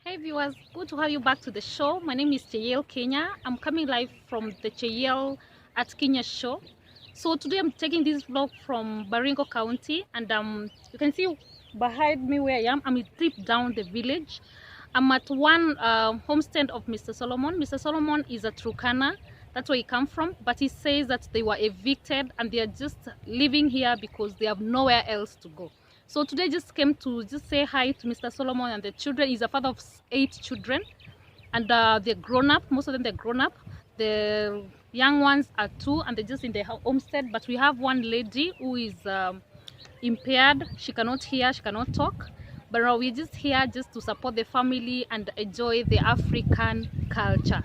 Hi viewers, good to have you back to the show. My name is Cheyiel Kenya. I'm coming live from the Cheyiel at Kenya show. So today I'm taking this vlog from Baringo County, and you can see behind me where I am. I'm deep down the village. I'm at one homestead of Mr. Solomon. Mr. Solomon is a Turkana. That's where he come from, but he says that they were evicted and they are just living here because they have nowhere else to go. So today just came to just say hi to Mr. Solomon and the children. He's a father of 8 children, and they're grown up. Most of them they're grown up. The young ones are 2, and they're just in the homestead. But we have one lady who is impaired. She cannot hear, she cannot talk. But we're just here just to support the family and enjoy the African culture.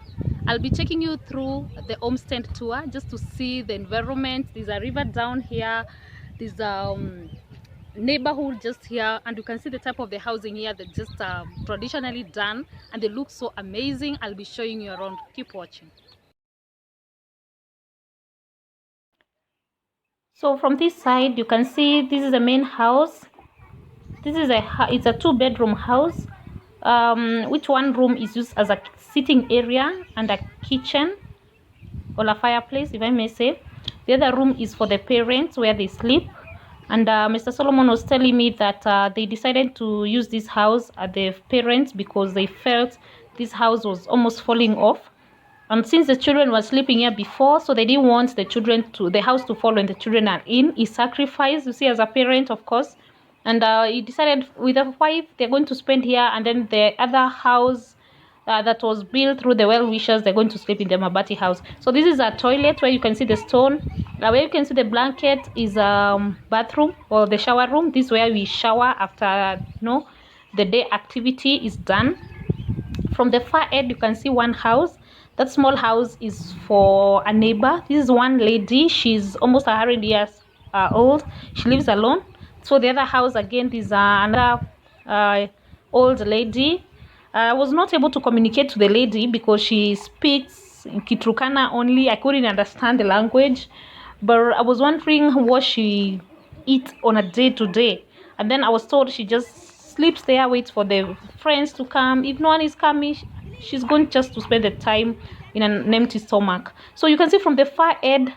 I'll be taking you through the homestead tour just to see the environment. There's a river down here. There's neighborhood just here, and you can see the type of the housing here that just traditionally done, and they look so amazing. I'll be showing you around. Keep watching. So from this side you can see this is the main house. This is it's a 2-bedroom house, which one room is used as a sitting area and a kitchen or a fireplace, if I may say. The other room is for the parents where they sleep. And Mr. Solomon was telling me that they decided to use this house at the parents because they felt this house was almost falling off. And since the children were sleeping here before, so they didn't want the house to fall when the children are in. He sacrificed, you see, as a parent, of course. And he decided with a wife, they're going to spend here, and then the other house that was built through the well-wishers, they're going to sleep in the Mabati house. So this is a toilet where you can see the stone. Where you can see the blanket is bathroom or the shower room. This is where we shower after the day activity is done. From the far end you can see one house. That small house is for a neighbor. This is one lady. She's almost 100 years old. She lives alone. So the other house again is another old lady. I was not able to communicate to the lady because she speaks in Turkana only. I couldn't understand the language, but I was wondering what she eats on a day-to-day. And then I was told she just sleeps there, waits for the friends to come. If no one is coming, she's going just to spend the time in an empty stomach. So you can see from the far end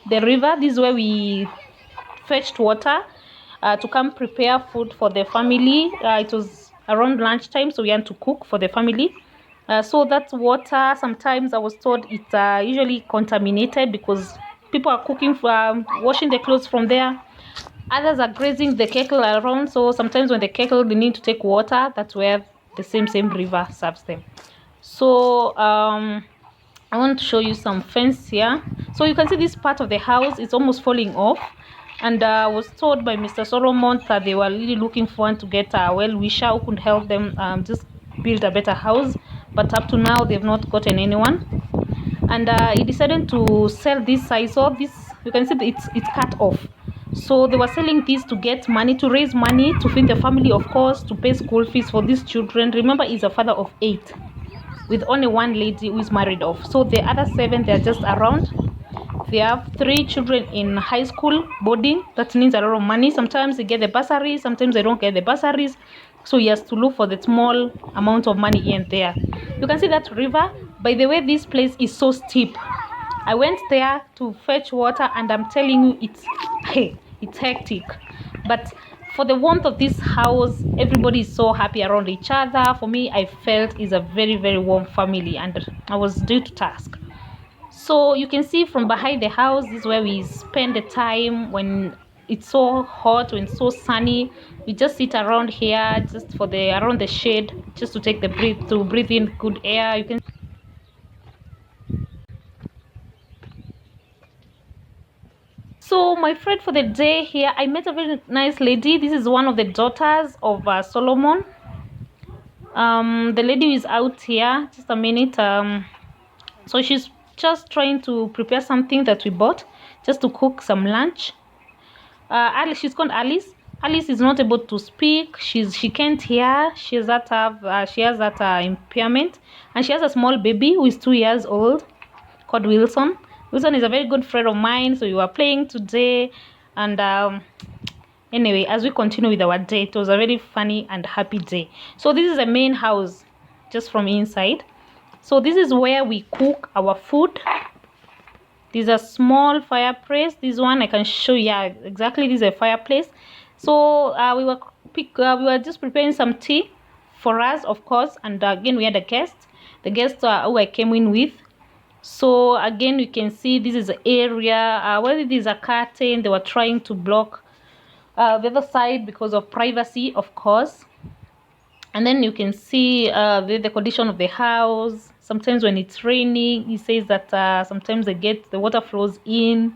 the river. This is where we fetched water to come prepare food for the family. It was around lunchtime, so we had to cook for the family. So that water, sometimes I was told it's usually contaminated because people are cooking, washing the clothes from there. Others are grazing the cattle around, so sometimes when the cattle they need to take water, that's where the same river serves them. So I want to show you some fence here. So you can see this part of the house is almost falling off, and I was told by Mr. Solomon that they were really looking forward to get a well-wisher who could help them just build a better house, but up to now they've not gotten anyone. And he decided to sell this size. So this, you can see it's cut off. So they were selling this to get money, to raise money to feed the family, of course, to pay school fees for these children. Remember, he's a father of 8 with only one lady who is married off. So the other 7, they're just around. They have 3 children in high school boarding. That means a lot of money. Sometimes they get the bursaries, sometimes they don't get the bursaries. So he has to look for the small amount of money here and there. You can see that river. By the way, this place is so steep. I went there to fetch water, and I'm telling you, it's hectic. But for the warmth of this house, everybody is so happy around each other. For me, I felt it's a very, very warm family, and I was due to task. So you can see from behind the house, this is where we spend the time when it's so hot, when it's so sunny. We just sit around here just for around the shade, just to take the breathe in good air. You can. So my friend for the day here, I met a very nice lady. This is one of the daughters of Solomon. The lady is out here. Just a minute. So she's just trying to prepare something that we bought, just to cook some lunch. Alice, she's called Alice. Alice is not able to speak. She can't hear. She has that impairment, and she has a small baby who is 2 years old, called Wilson. Wilson is a very good friend of mine, so we were playing today. And anyway, as we continue with our day, it was a very funny and happy day. So this is the main house. just from inside. So this is where we cook our food. This is a small fireplace. This one I can show you. Yeah, exactly, this is a fireplace. So we were just preparing some tea for us, of course, and again we had a guest. The guest who I came in with. So again, you can see this is the area where it is a curtain. They were trying to block the other side because of privacy, of course. And then you can see the condition of the house. Sometimes when it's raining, he says that sometimes the water flows in.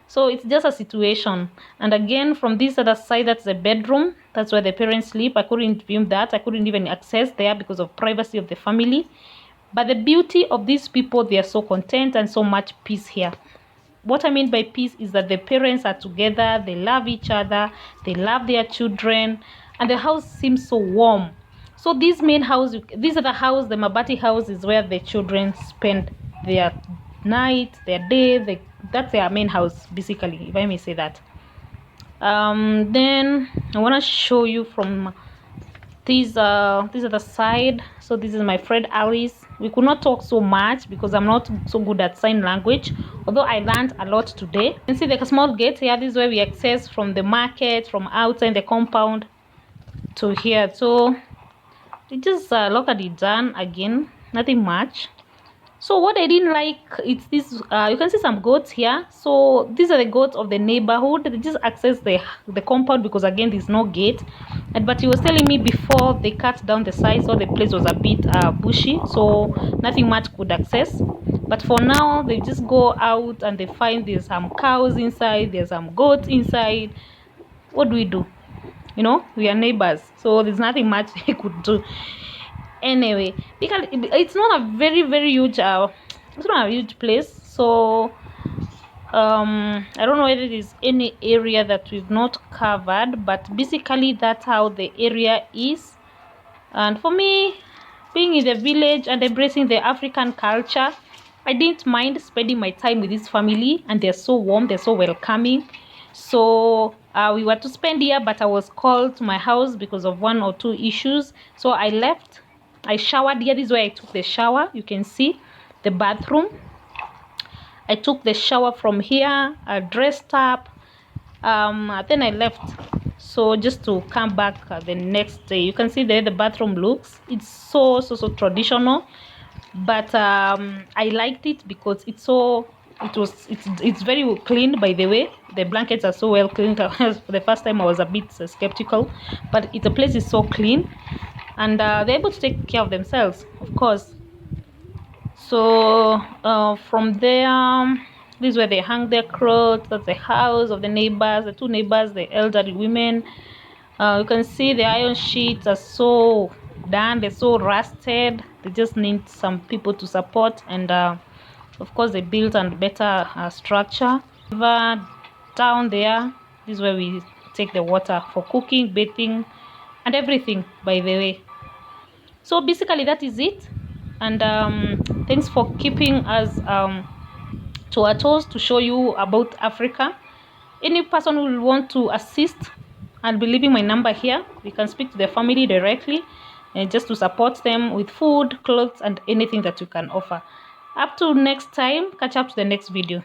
So it's just a situation. And again, from this other side, that's the bedroom. That's where the parents sleep. I couldn't film that. I couldn't even access there because of privacy of the family. But the beauty of these people, they are so content and so much peace here. What I mean by peace is that the parents are together, they love each other, they love their children, and the house seems so warm. So this main house, this other house, the Mabati house, is where the children spend their night, their day. That's their main house, basically, if I may say that. Then I want to show you from this other side. So this is my friend Alice. We could not talk so much because I'm not so good at sign language, although I learned a lot today. You can see there's a small gate here. This is where we access from the market, from outside the compound to here. So we just look at it done again, nothing much. So what I didn't like, it's this, you can see some goats here. So these are the goats of the neighborhood. They just access the compound because again there's no gate. But he was telling me before they cut down the sides, so the place was a bit bushy, so nothing much could access. But for now, they just go out and they find there's some cows inside, there's some goats inside. What do? You know, we are neighbors, so there's nothing much they could do. Anyway, because it's not a very huge it's not a huge place, so I don't know whether there is any area that we've not covered, but basically that's how the area is. And for me, being in the village and embracing the African culture, I didn't mind spending my time with this family, and they're so warm, they're so welcoming. So we were to spend here, but I was called to my house because of 1 or 2 issues, so I left. I showered here. This is where I took the shower. You can see the bathroom. I took the shower from here. I dressed up. Then I left. So just to come back the next day. You can see there the bathroom looks. It's so traditional, but I liked it because it's very clean. By the way, the blankets are so well cleaned. For the first time I was a bit skeptical, but the place is so clean. And they're able to take care of themselves, of course. So from there, this is where they hang their clothes. That's the house of the neighbors, the 2 neighbors, the elderly women. You can see the iron sheets are so done, they're so rusted. They just need some people to support, and of course they built a better structure. Down there, this is where we take the water for cooking, bathing, and everything, by the way. So basically that is it. And thanks for keeping us to our toes to show you about Africa. Any person who will want to assist, I'll be leaving my number here. You can speak to the family directly, and just to support them with food, clothes, and anything that you can offer. Up to next time, catch up to the next video.